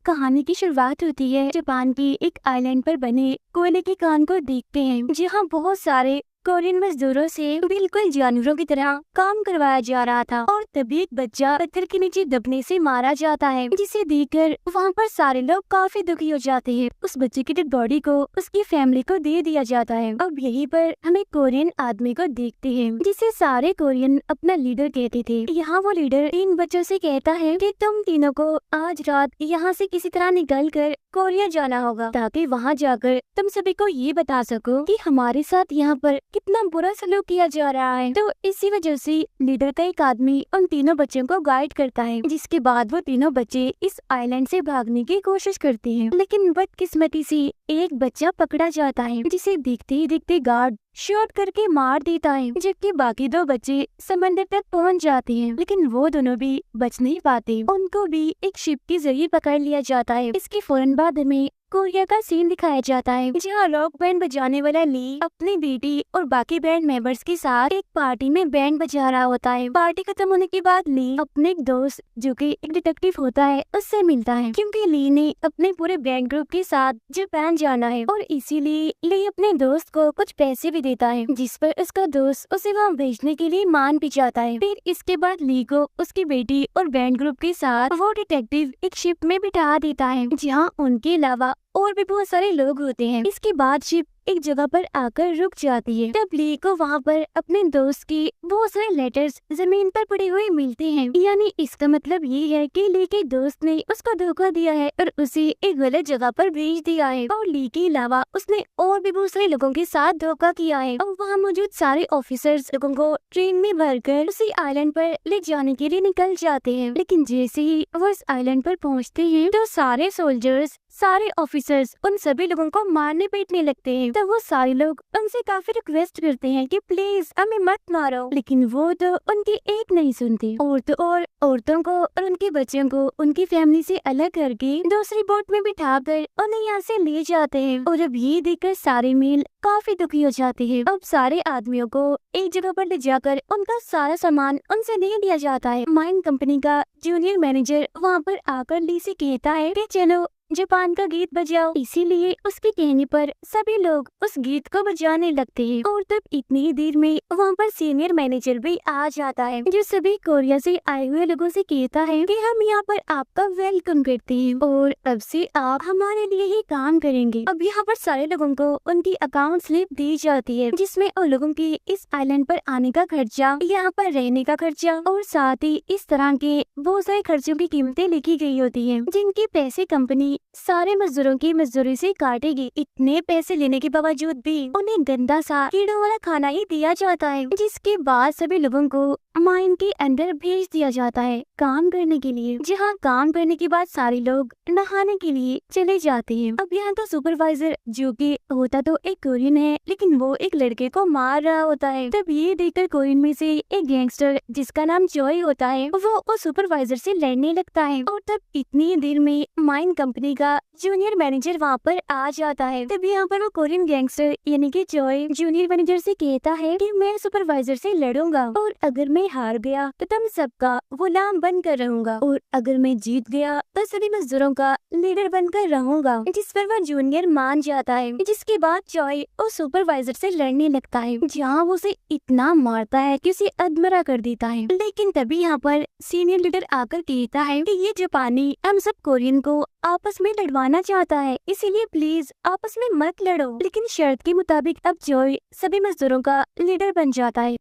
कहानी की शुरुआत होती है जापान की एक आइलैंड पर बने कोयले की खान को देखते हैं, जहाँ बहुत सारे कोरियन मजदूरों से बिल्कुल जानवरों की तरह काम करवाया जा रहा था। और तभी एक बच्चा पत्थर के नीचे दबने से मारा जाता है, जिसे देखकर वहाँ पर सारे लोग काफी दुखी हो जाते हैं। उस बच्चे की डेड बॉडी को उसकी फैमिली को दे दिया जाता है। अब यहीं पर हमें कोरियन आदमी को देखते हैं, जिसे सारे कोरियन अपना लीडर कहते थे। यहाँ वो लीडर इन बच्चों से कहता है कि तुम तीनों को आज रात यहाँ से किसी तरह निकल कर कोरिया जाना होगा, ताकि वहाँ जाकर तुम सभी को ये बता सको कि हमारे साथ यहाँ पर कितना बुरा सलूक किया जा रहा है। तो इसी वजह से लीडर का एक आदमी उन तीनों बच्चों को गाइड करता है, जिसके बाद वो तीनों बच्चे इस आइलैंड से भागने की कोशिश करते हैं। लेकिन बदकिस्मती से एक बच्चा पकड़ा जाता है, जिसे दिखते ही दिखते गार्ड शॉट करके मार देता है, जबकि बाकी दो बच्चे समंदर तक पहुंच जाते हैं। लेकिन वो दोनों भी बच नहीं पाते, उनको भी एक शिप के जरिए पकड़ लिया जाता है। इसके फौरन बाद हमें कोरिया का सीन दिखाया जाता है, जहाँ रॉक बैंड बजाने वाला ली अपनी बेटी और बाकी बैंड मेंबर्स के साथ एक पार्टी में बैंड बजा रहा होता है। पार्टी खत्म होने के बाद ली अपने एक दोस्त जो कि एक डिटेक्टिव होता है उससे मिलता है, क्योंकि ली ने अपने पूरे बैंड ग्रुप के साथ जापान जाना है और इसीलिए ली अपने दोस्त को कुछ पैसे भी देता है, जिस पर उसका दोस्त उसे वहाँ भेजने के लिए मान भी जाता है। फिर इसके बाद ली को उसकी बेटी और बैंड ग्रुप के साथ वो डिटेक्टिव एक शिप में बिठा देता है, जहाँ उनके अलावा और भी बहुत सारे लोग होते हैं। इसके बाद शिप एक जगह पर आकर रुक जाती है। तब ली को वहाँ पर अपने दोस्त के बहुत सारे लेटर्स जमीन पर पड़े हुए मिलते हैं। यानी इसका मतलब ये है कि ली के दोस्त ने उसको धोखा दिया है और उसे एक गलत जगह पर भेज दिया है। और ली के अलावा उसने और भी बहुत सारे लोगों के साथ धोखा किया है। और वहाँ मौजूद सारे ऑफिसर्स लोगों को ट्रेन में भरकर उसी आइलैंड पर ले जाने के लिए निकल जाते हैं। लेकिन जैसे ही वो इस आइलैंड पर पहुँचते हैं तो सारे सोल्जर्स, सारे ऑफिसर्स उन सभी लोगों को मारने पीटने लगते हैं। तो वो सारे लोग उनसे काफी रिक्वेस्ट करते हैं कि प्लीज हमें मत मारो, लेकिन वो तो उनकी एक नहीं सुनती। औरतों को और उनके बच्चों को उनकी फैमिली से अलग करके दूसरी बोट में बिठाकर उन्हें यहाँ से ले जाते हैं। और अब ये देखकर सारे मेल काफी दुखी हो जाते हैं। अब सारे आदमियों को एक जगह पर ले जाकर उनका सारा सामान उनसे ले लिया जाता है। माइन कंपनी का जूनियर मैनेजर वहाँ पर आकर ली से कहता है कि चलो जापान का गीत बजाओ। इसीलिए उसके कहने पर सभी लोग उस गीत को बजाने लगते हैं। और तब इतनी ही देर में वहाँ पर सीनियर मैनेजर भी आ जाता है, जो सभी कोरिया से आए हुए लोगों से कहता है कि हम यहाँ पर आपका वेलकम करते हैं और अब से आप हमारे लिए ही काम करेंगे। अब यहाँ पर सारे लोगों को उनकी अकाउंट स्लिप दी जाती है, जिसमें उन लोगों के इस आइलैंड पर आने का खर्चा, यहाँ पर रहने का खर्चा और साथ ही इस तरह के बहुत सारे खर्चों की कीमतें लिखी गई होती है, जिनके पैसे कंपनी सारे मजदूरों की मजदूरी से काटेगी। इतने पैसे लेने के बावजूद भी उन्हें गंदा सा कीड़ों वाला खाना ही दिया जाता है, जिसके बाद सभी लोगों को माइन के अंदर भेज दिया जाता है काम करने के लिए, जहाँ काम करने के बाद सारे लोग नहाने के लिए चले जाते हैं। अब यहाँ का सुपरवाइजर, जो कि होता तो एक कोरियन है, लेकिन वो एक लड़के को मार रहा होता है। तब ये देखकर कोरियन में से एक गैंगस्टर, जिसका नाम जॉय होता है, वो उस सुपरवाइजर से लड़ने लगता है। और तब इतनी देर में माइन कंपनी का जूनियर मैनेजर वहाँ पर आ जाता है। तब यहाँ पर वो कोरियन गैंगस्टर यानी कि जॉय जूनियर मैनेजर से कहता है कि मैं सुपरवाइजर से लड़ूंगा और अगर मैं हार गया तो तुम सबका गुलाम बनकर रहूंगा, और अगर मैं जीत गया तो सभी मजदूरों का लीडर बनकर रहूंगा। जिस पर वो जूनियर मान जाता है, जिसके बाद जॉय उस सुपरवाइजर से लड़ने लगता है, जहाँ वो उसे इतना मारता है कि उसे अधमरा कर देता है। लेकिन तभी यहाँ पर सीनियर लीडर आकर कहता है कि ये जापानी हम सब कोरियन को आपस में लड़वाना चाहता है, इसीलिए प्लीज आपस में मत लड़ो। लेकिन शर्त के मुताबिक अब जॉय सभी मजदूरों का लीडर बन जाता है।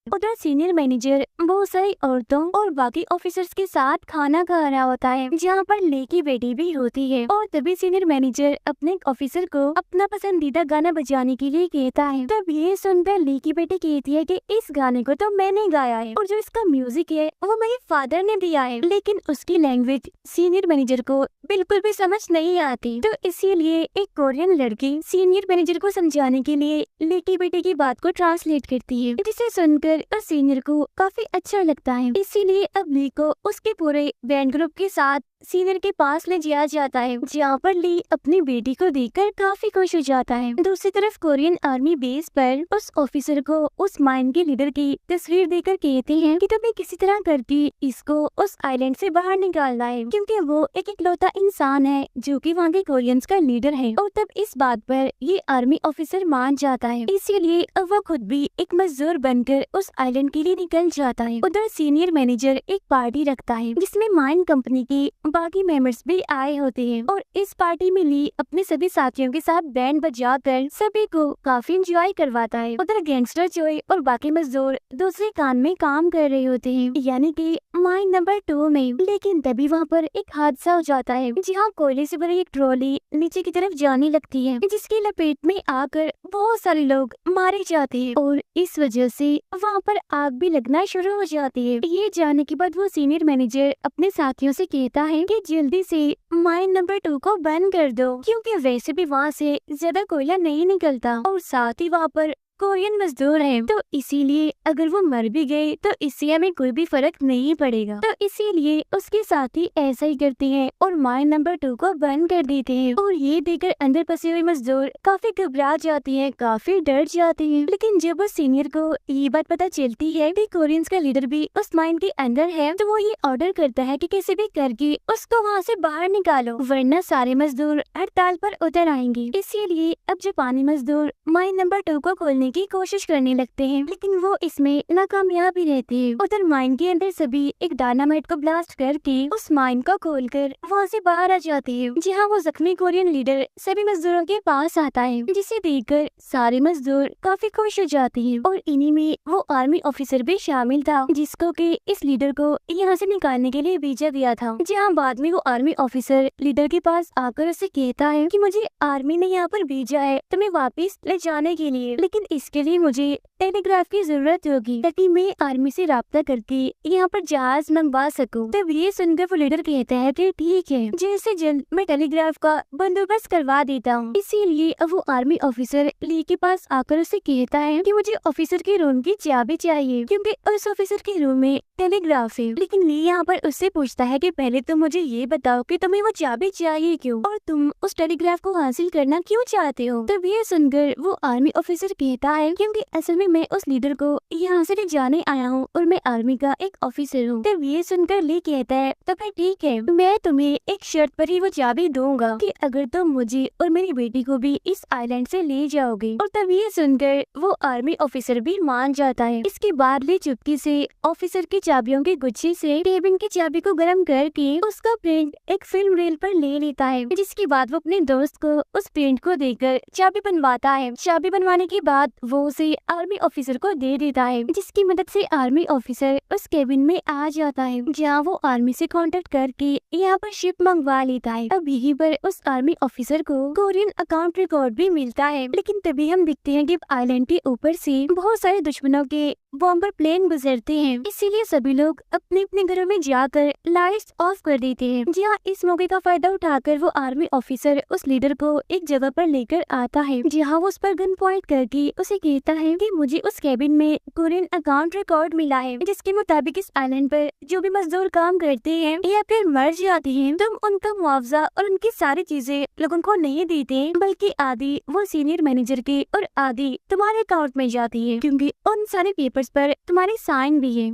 उधर सीनियर मैनेजर बहुत सारी औरतों और बाकी ऑफिसर्स के साथ खाना खा रहा होता है, जहाँ पर ली की बेटी भी होती है। और तभी सीनियर मैनेजर अपने ऑफिसर को अपना पसंदीदा गाना बजाने के लिए कहता है। तब ये सुनकर ली की बेटी कहती है कि इस गाने को तो मैंने गाया है और जो इसका म्यूजिक है वो मेरे फादर ने दिया है, लेकिन उसकी लैंग्वेज सीनियर मैनेजर को बिल्कुल भी समझ नहीं आती। तो इसीलिए एक कोरियन लड़की सीनियर मैनेजर को समझाने के लिए ली की बेटी की बात को ट्रांसलेट करती है, जिसे सुनकर और सीनियर को काफी अच्छा लगता है। इसीलिए अब ली को उसके पूरे बैंड ग्रुप के साथ सीनियर के पास ले जाया जाता है, जहाँ पर ली अपनी बेटी को देखकर काफी खुश हो जाता है। दूसरी तरफ कोरियन आर्मी बेस पर उस ऑफिसर को उस माइन के लीडर की तस्वीर देकर कहते हैं कि तुम्हें किसी तरह करके इसको उस आइलैंड से बाहर निकालना है, क्योंकि वो एक इकलौता इंसान है जो कि वहाँ के कोरियंस का लीडर है। और तब इस बात पर ये आर्मी ऑफिसर मान जाता है, इसीलिए वो खुद भी एक मजदूर बनकर उस आइलैंड के लिए निकल जाता है। उधर सीनियर मैनेजर एक पार्टी रखता है जिसमें माइन कंपनी के बाकी मेंबर्स भी आए होते हैं, और इस पार्टी में ली अपने सभी साथियों के साथ बैंड बजाकर सभी को काफी एंजॉय करवाता है। उधर गैंगस्टर जोय और बाकी मजदूर दूसरे कान में काम कर रहे होते हैं, यानी कि माइन नंबर 2 में। लेकिन तभी वहाँ पर एक हादसा हो जाता है, जहाँ कोयले से भरी एक ट्रॉली नीचे की तरफ जाने लगती है, जिसकी लपेट में आकर बहुत सारे लोग मारे जाते हैं और इस वजह से वहाँ पर आग भी लगना शुरू हो जाती है। ये जाने के बाद वो सीनियर मैनेजर अपने साथियों से कहता है कि जल्दी से माइन नंबर 2 को बंद कर दो, क्योंकि वैसे भी वहाँ से ज्यादा कोयला नहीं निकलता और साथ ही वहाँ पर कोरियन मजदूर हैं, तो इसीलिए अगर वो मर भी गए तो इससे हमें कोई भी फर्क नहीं पड़ेगा। तो इसीलिए उसके साथी ऐसा ही करते हैं और माइन नंबर 2 को बंद कर देते हैं। और ये देखकर अंदर फंसे हुए मजदूर काफी घबरा जाती हैं, काफी डर जाते हैं। लेकिन जब उस सीनियर को ये बात पता चलती है कि कोरियंस का लीडर भी उस माइन के अंदर है, तो वो ये ऑर्डर करता है कि किसी भी करके उसको वहाँ से बाहर निकालो, वरना सारे मजदूर हड़ताल पर उतर आएंगे। इसीलिए अब जापानी मजदूर माइन नंबर 2 को खोलने की कोशिश करने लगते हैं, लेकिन वो इसमें नाकामयाब ही रहते हैं। उधर माइन के अंदर सभी एक डायनामाइट को ब्लास्ट करके उस माइन को खोलकर वहाँ से बाहर आ जाते हैं, जहाँ वो जख्मी कोरियन लीडर सभी मजदूरों के पास आता है, जिसे देखकर सारे मजदूर काफी खुश हो जाते हैं। और इन्हीं में वो आर्मी ऑफिसर भी शामिल था, जिसको कि इस लीडर को यहाँ से निकालने के लिए भेजा गया था। जहाँ बाद में वो आर्मी ऑफिसर लीडर के पास आकर उसे कहता है कि मुझे आर्मी ने यहाँ पर भेजा है तुम्हें वापस ले जाने के लिए, लेकिन इसके लिए मुझे टेलीग्राफ की जरूरत होगी ताकि मैं आर्मी से राब्ता करके यहाँ पर जहाज मंगवा सकूं। तब ये सुनकर वो लीडर कहता है कि ठीक है, जल्द से जल्द मैं टेलीग्राफ का बंदोबस्त करवा देता हूँ। इसीलिए अब वो आर्मी ऑफिसर ली के पास आकर उसे कहता है कि मुझे ऑफिसर के रूम की चाबी चाहिए, क्योंकि उस ऑफिसर के रूम में टेलीग्राफ है। लेकिन ली यहाँ पर उससे पूछता है कि पहले तुम मुझे ये बताओ कि तुम्हें वो चाबी चाहिए क्यों, और तुम उस टेलीग्राफ को हासिल करना क्यों चाहते हो। तब ये सुनकर वो आर्मी ऑफिसर कहता है क्योंकि असल में मैं उस लीडर को यहाँ से ले जाने आया हूँ और मैं आर्मी का एक ऑफिसर हूँ। तब ये सुनकर ली कहता है तो फिर ठीक है, मैं तुम्हें एक शर्त पर ही वो चाबी दूंगा कि अगर तुम मुझे और मेरी बेटी को भी इस आइलैंड से ले जाओगे। और तब ये सुनकर वो आर्मी ऑफिसर भी मान जाता है। इसके बाद ली चुपके से ऑफिसर की चाबियों के गुच्छे से केबिन की चाबी को गर्म करके उसका प्रिंट एक फिल्म रेल पर ले लेता है, जिसके बाद वो अपने दोस्त को उस प्रिंट को देकर चाबी बनवाता है। चाबी बनवाने के बाद वो उसे आर्मी ऑफिसर को दे देता है, जिसकी मदद से आर्मी ऑफिसर उस केबिन में आ जाता है, जहाँ वो आर्मी से कांटेक्ट करके यहाँ पर शिप मंगवा लेता है। अब यहीं पर उस आर्मी ऑफिसर को कोरियन अकाउंट रिकॉर्ड भी मिलता है। लेकिन तभी हम दिखते हैं कि आइलैंड के ऊपर से बहुत सारे दुश्मनों के बॉम्बर प्लेन गुजरते हैं, इसीलिए सभी लोग अपने अपने घरों में जाकर लाइट्स ऑफ कर देते हैं। जहाँ इस मौके का फायदा उठाकर वो आर्मी ऑफिसर उस लीडर को एक जगह पर लेकर आता है, जहाँ वो उस पर गन पॉइंट करके उसे कहता है कि मुझे उस केबिन में कोरियन अकाउंट रिकॉर्ड मिला है, जिसके मुताबिक इस आइलैंड पर जो भी मजदूर काम करते हैं या फिर मर जाते हैं, तुम उनका मुआवजा और उनकी सारी चीजें लोगों को नहीं देते, बल्कि आधी वो सीनियर मैनेजर के और आधी तुम्हारे अकाउंट में जाती है, क्योंकि उन सारे पेपर्स पर तुम्हारी साइन भी है।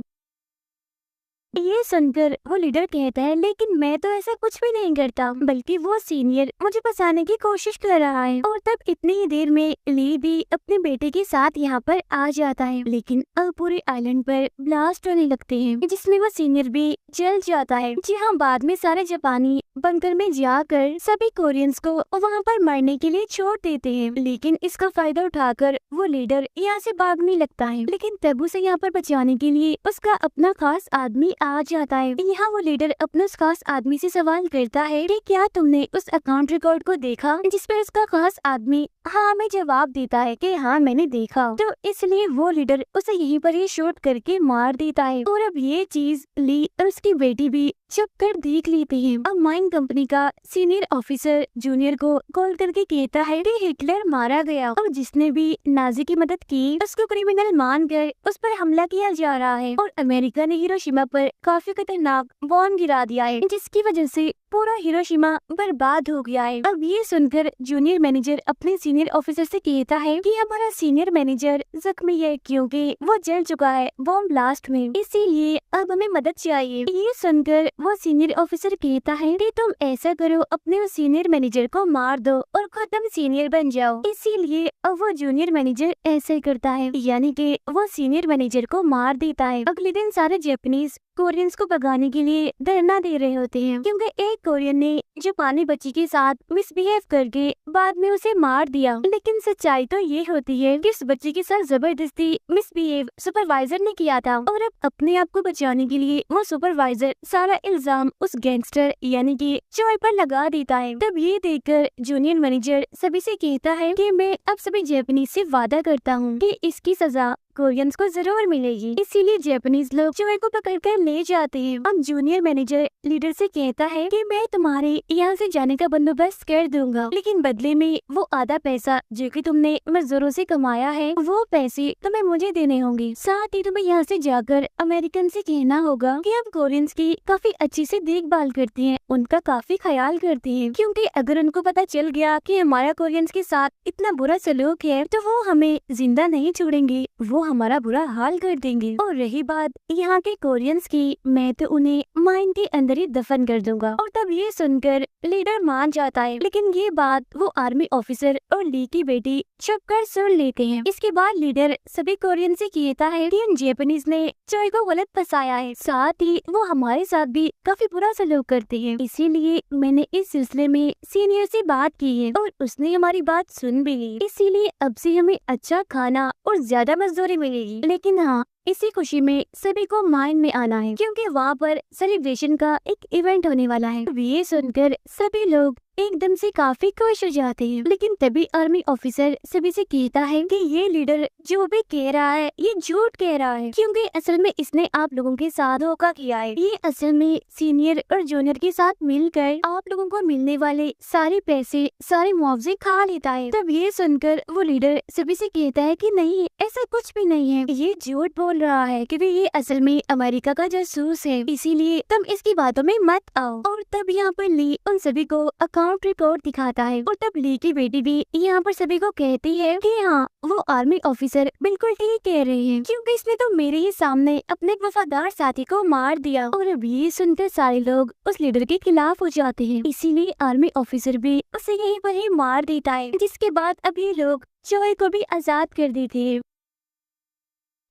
ये सुनकर वो लीडर कहता है लेकिन मैं तो ऐसा कुछ भी नहीं करता, बल्कि वो सीनियर मुझे फंसाने की कोशिश कर रहा है। और तब इतनी ही देर में ली भी अपने बेटे के साथ यहाँ पर आ जाता है, लेकिन अब पूरे आइलैंड पर ब्लास्ट होने लगते हैं, जिसमें वो सीनियर भी जल जाता है। जी हाँ, बाद में सारे जापानी बंकर में जाकर सभी कोरियंस को वहाँ पर मरने के लिए छोड़ देते हैं, लेकिन इसका फायदा उठाकर वो लीडर यहाँ से भागने लगता है। लेकिन तब उसे यहाँ पर बचाने के लिए उसका अपना खास आदमी आ जाता है। यहाँ वो लीडर अपने उस खास आदमी से सवाल करता है कि क्या तुमने उस अकाउंट रिकॉर्ड को देखा, जिस पर उसका खास आदमी हाँ में जवाब देता है कि हाँ मैंने देखा। तो इसलिए वो लीडर उसे यहीं पर ही शूट करके मार देता है। और अब ये चीज ली और उसकी बेटी भी छुप कर देख लेते हैं। अब माइन कंपनी का सीनियर ऑफिसर जूनियर को कॉल करके कहता है कि हिटलर मारा गया और जिसने भी नाजी की मदद की उसको क्रिमिनल मानकर उस पर हमला किया जा रहा है और अमेरिका ने हिरोशिमा पर काफी खतरनाक बॉम्ब गिरा दिया है, जिसकी वजह से पूरा हिरोशिमा बर्बाद हो गया है। अब ये सुनकर जूनियर मैनेजर अपने सीनियर ऑफिसर से कहता है कि हमारा सीनियर मैनेजर जख्मी है क्योंकि वो जल चुका है बॉम्ब ब्लास्ट में, इसीलिए अब हमें मदद चाहिए। ये सुनकर वो सीनियर ऑफिसर कहता है कि तुम ऐसा करो, अपने उस सीनियर मैनेजर को मार दो और खुद तुम सीनियर बन जाओ। इसीलिए अब वो जूनियर मैनेजर ऐसे करता है, यानी कि वो सीनियर मैनेजर को मार देता है। अगले दिन सारे जापानीज कोरियंस को भगाने के लिए धरना दे रहे होते हैं क्योंकि एक कोरियन ने जापानी बच्ची के साथ मिसबिहेव करके बाद में उसे मार दिया। लेकिन सच्चाई तो ये होती है कि उस बच्ची के साथ जबरदस्ती मिसबिहेव सुपरवाइजर ने किया था और अब अपने आप को बचाने के लिए वो सुपरवाइजर सारा इल्जाम उस गैंगस्टर यानी कि चोय पर लगा देता है। तब ये देखकर जूनियर मैनेजर सभी से कहता है कि मैं अब सभी जापानीज से वादा करता हूँ कि इसकी सजा कोरियंस को जरूर मिलेगी। इसीलिए जापानीज लोग चोय को पकड़कर ले जाते हैं। अब जूनियर मैनेजर लीडर से कहता है कि मैं तुम्हारे यहाँ से जाने का बंदोबस्त कर दूंगा, लेकिन बदले में वो आधा पैसा जो कि तुमने मजदूरों से कमाया है वो पैसे तुम्हें मुझे देने होंगे। साथ ही तुम्हें यहाँ से जाकर अमेरिकन से कहना होगा कि हम कोरियंस की काफी अच्छी से देखभाल करते हैं, उनका काफी ख्याल करते हैं, क्योंकि अगर उनको पता चल गया कि हमारा कोरियंस के साथ इतना बुरा सलूक है तो वो हमें जिंदा नहीं छोड़ेंगे, वो हमारा बुरा हाल कर देंगे। और रही बात यहाँ के कोरियंस की, मैं तो उन्हें माइन के अंदर ही दफन कर दूंगा। और तब ये सुनकर लीडर मान जाता है, लेकिन ये बात वो आर्मी ऑफिसर और ली की बेटी छुप कर सुन लेते हैं। इसके बाद लीडर सभी कोरियन से कहता है कि उन जापानीज ने चोय को गलत फंसाया है, साथ ही वो हमारे साथ भी काफी बुरा सलूक करते हैं, इसीलिए मैंने इस सिलसिले में सीनियर से बात की है और उसने हमारी बात सुन भी ली। इसीलिए अब से हमें अच्छा खाना और ज्यादा मजदूरी मिलेगी, लेकिन हाँ इसी खुशी में सभी को माइन में आना है क्योंकि वहाँ पर सेलिब्रेशन का एक इवेंट होने वाला है। ये सुनकर सभी लोग एकदम से काफी खुश हो जाते हैं, लेकिन तभी आर्मी ऑफिसर सभी से कहता है कि ये लीडर जो भी कह रहा है ये झूठ कह रहा है, क्योंकि असल में इसने आप लोगों के साथ धोखा किया है। ये असल में सीनियर और जूनियर के साथ मिलकर आप लोगों को मिलने वाले सारे पैसे सारे मुआवजे खा लेता है। तब ये सुनकर वो लीडर सभी से कहता है कि नहीं, ऐसा कुछ भी नहीं है, ये झूठ बोल रहा है क्योंकि ये असल में अमेरिका का जासूस है, इसीलिए तुम इसकी बातों में मत आओ। और तब यहाँ पर ली उन सभी को अकाउंट रिपोर्ट दिखाता है और तब ली की बेटी भी यहाँ पर सभी को कहती है कि हाँ वो आर्मी ऑफिसर बिल्कुल ठीक कह रहे हैं, क्योंकि इसने तो मेरे ही सामने अपने वफादार साथी को मार दिया। और अब ये सुनकर सारे लोग उस लीडर के खिलाफ हो जाते हैं, इसीलिए आर्मी ऑफिसर भी उसे यहीं पर ही मार देता है, जिसके बाद अब ये लोग चोय को भी आजाद कर देते हैं।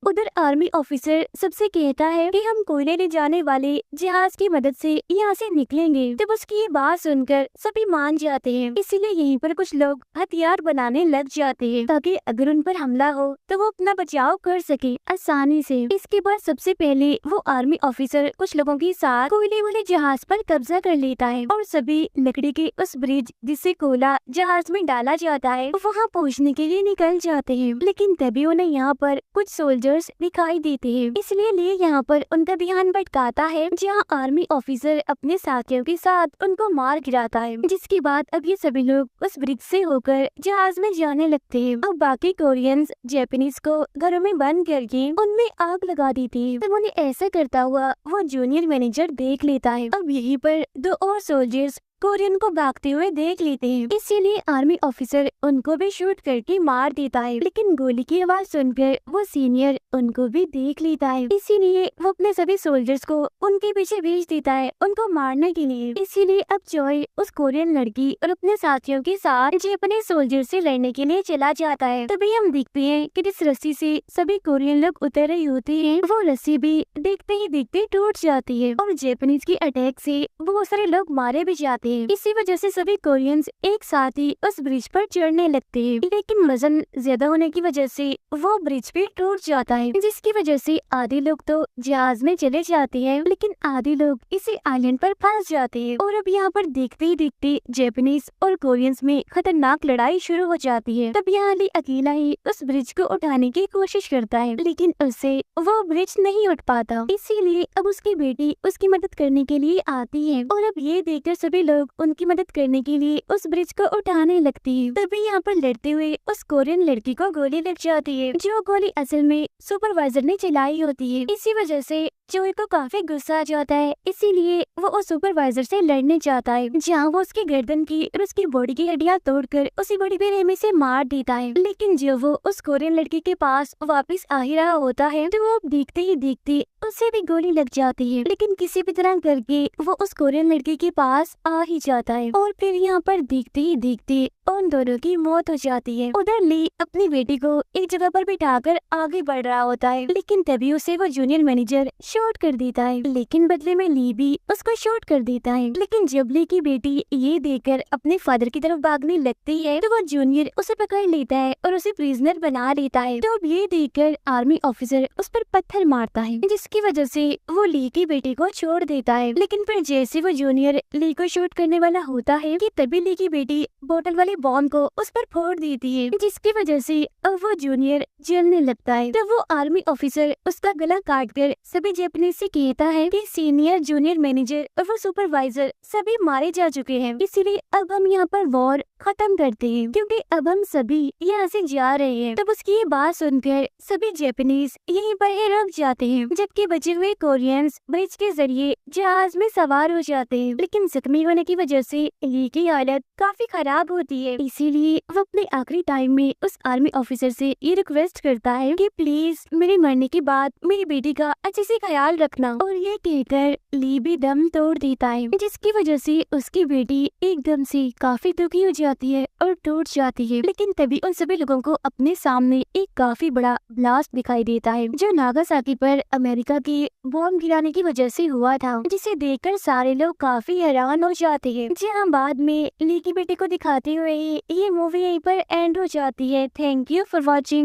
उधर आर्मी ऑफिसर सबसे कहता है कि हम कोयले ले जाने वाले जहाज की मदद से यहाँ से निकलेंगे। तब उसकी ये बात सुनकर सभी मान जाते हैं, इसीलिए यहीं पर कुछ लोग हथियार बनाने लग जाते हैं ताकि अगर उन पर हमला हो तो वो अपना बचाव कर सके आसानी से। इसके बाद सबसे पहले वो आर्मी ऑफिसर कुछ लोगों के साथ कोयले वाले जहाज पर कब्जा कर लेता है और सभी लकड़ी के उस ब्रिज जिससे कोयला जहाज में डाला जाता है वहाँ पहुँचने के लिए निकल जाते हैं। लेकिन तभी उन्हें यहाँ पर कुछ सोल्जर दिखाई देते हैं, इसलिए ले यहाँ पर उनका ध्यान भटकाता है जहाँ आर्मी ऑफिसर अपने साथियों के साथ उनको मार गिराता है। जिसके बाद अब ये सभी लोग उस ब्रिज से होकर जहाज में जाने लगते हैं। अब बाकी कोरियंस जापानीज को घरों में बंद करके उनमें आग लगा देती है। तब उन्हें ऐसा करता हुआ वो जूनियर मैनेजर देख लेता है। अब यहीं पर दो और सोल्जर्स कोरियन को भागते हुए देख लेते हैं, इसीलिए आर्मी ऑफिसर उनको भी शूट करके मार देता है। लेकिन गोली की आवाज सुनकर वो सीनियर उनको भी देख लेता है, इसीलिए वो अपने सभी सोल्जर्स को उनके पीछे भेज देता है उनको मारने के लिए। इसीलिए अब चोय उस कोरियन लड़की और अपने साथियों के साथ जापानी सोल्जर से लड़ने के लिए चला जाता है। तभी हम देखते हैं कि जिस रस्सी से सभी कोरियन लोग उतर रहे होते हैं वो रस्सी भी देखते ही देखते टूट जाती है और जापानीज के अटैक से बहुत सारे लोग मारे भी जाते जाते हैं। इसी वजह से सभी कोरियंस एक साथ ही उस ब्रिज पर चढ़ने लगते हैं, लेकिन वजन ज्यादा होने की वजह से वो ब्रिज भी टूट जाता है, जिसकी वजह से आधे लोग तो जहाज में चले जाते हैं, लेकिन आधे लोग इसी आइलैंड पर फंस जाते हैं। और अब यहाँ पर देखते ही देखते जापानीज और कोरियंस में खतरनाक लड़ाई शुरू हो जाती है। तब यहाँ अली अकेला ही उस ब्रिज को उठाने की कोशिश करता है, लेकिन उससे वो ब्रिज नहीं उठ पाता। इसीलिए अब उसकी बेटी उसकी मदद करने के लिए आती है, और अब ये देखकर सभी लोग उनकी मदद करने के लिए उस ब्रिज को उठाने लगती है। तभी यहाँ पर लड़ते हुए उस कोरियन लड़की को गोली लग जाती है, जो गोली असल में सुपरवाइजर ने चलाई होती है। इसी वजह से जोई को काफी गुस्सा आ जाता है, इसीलिए वो उस सुपरवाइजर से लड़ने जाता है, जहाँ वो उसकी गर्दन की और उसकी बॉडी की हड्डियां तोड़कर उसी बड़ी बेरहमी से मार देता है। लेकिन जब वो उस कोरियन लड़की के पास वापस आ ही रहा होता है, तो वो देखते ही देखते उसे भी गोली लग जाती है, लेकिन किसी भी तरह करके वो उस कोरियन लड़की के पास आ ही जाता है। और फिर यहाँ पर देखते ही देखते उन दोनों की मौत हो जाती है। उधर ली अपनी बेटी को एक जगह पर बिठाकर आगे बढ़ रहा होता है, लेकिन तभी उसे वो जूनियर मैनेजर शॉट कर देता है, लेकिन बदले में ली भी उसको शॉट कर देता है। लेकिन जब ली की बेटी ये देखकर अपने फादर की तरफ भागने लगती है, तो वो जूनियर उसे पकड़ लेता है और उसे प्रिजनर बना लेता है। तो अब ये देखकर आर्मी ऑफिसर उस पर पत्थर मारता है, जिसकी वजह से वो ली की बेटी को छोड़ देता है। लेकिन फिर जैसे वो जूनियर ली को शूट करने वाला होता है कि तभी ली की बेटी बोतल वाले बॉम्ब को उस पर फोड़ देती है, जिसकी वजह से अब वो जूनियर जलने लगता है। तो वो आर्मी ऑफिसर उसका गला काट कर सभी जापानीज से कहता है कि सीनियर जूनियर मैनेजर और वो सुपरवाइजर सभी मारे जा चुके हैं, इसीलिए अब हम यहाँ पर वॉर खत्म करते हैं, क्योंकि अब हम सभी यहाँ से जा रहे हैं। तब उसकी ये बात सुनकर सभी जापानीज यहीं पर ही रुक जाते हैं, जबकि बचे हुए कोरियंस ब्रिज के जरिए जहाज में सवार हो जाते हैं। लेकिन जख्मी होने की वजह से ली की हालत काफी खराब होती है, इसीलिए वो अपने आखिरी टाइम में उस आर्मी ऑफिसर से ये रिक्वेस्ट करता है कि प्लीज मेरे मरने के बाद मेरी बेटी का अच्छे से ख्याल रखना। और ये कहकर ली भी दम तोड़ देता है, जिसकी वजह से उसकी बेटी एकदम से काफी दुखी हो जाती है और टूट जाती है। लेकिन तभी उन सभी लोगों को अपने सामने एक काफी बड़ा ब्लास्ट दिखाई देता है, जो नागासाकी पर अमेरिका की बॉम्ब गिराने की वजह से हुआ था, जिसे देखकर सारे लोग काफी हैरान हो जाते हैं। जहाँ बाद में ली की बेटी को दिखाते हुए ये मूवी यहीं पर एंड हो जाती है। Thank you for watching.